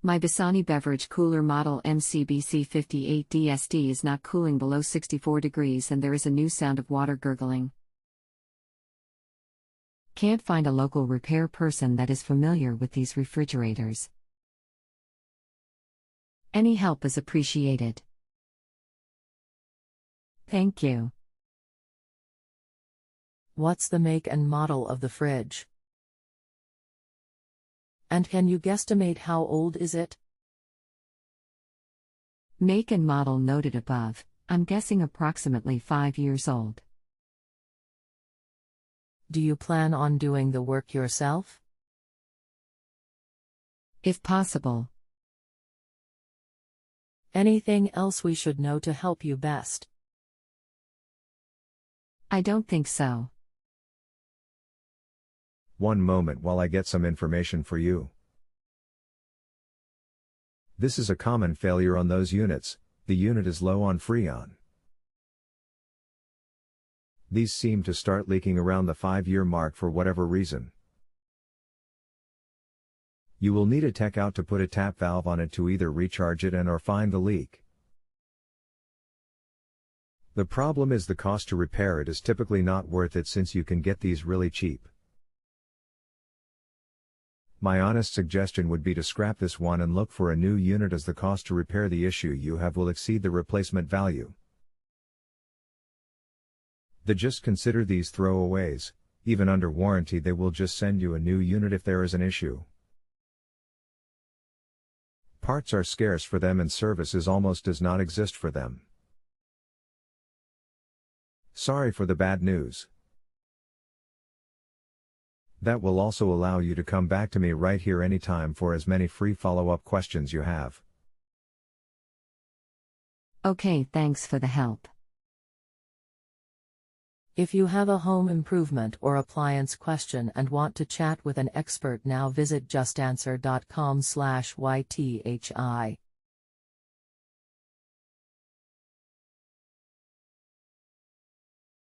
My Vissani beverage cooler model MCBC58DST is not cooling below 64 degrees and there is a new sound of water gurgling. Can't find a local repair person that is familiar with these refrigerators. Any help is appreciated. Thank you. What's the make and model of the fridge? And can you guesstimate how old is it? Make and model noted above, I'm guessing approximately 5 years old. Do you plan on doing the work yourself? If possible. Anything else we should know to help you best? I don't think so. One moment while I get some information for you. This is a common failure on those units. The unit is low on Freon. These seem to start leaking around the 5-year mark for whatever reason. You will need a tech out to put a tap valve on it to either recharge it and/or find the leak. The problem is the cost to repair it is typically not worth it since you can get these really cheap. My honest suggestion would be to scrap this one and look for a new unit as the cost to repair the issue you have will exceed the replacement value. Just consider these throwaways. Even under warranty they will just send you a new unit if there is an issue. Parts are scarce for them and services almost does not exist for them. Sorry for the bad news. That will also allow you to come back to me right here anytime for as many free follow-up questions you have. Okay, thanks for the help. If you have a home improvement or appliance question and want to chat with an expert now, visit justanswer.com/YTHI.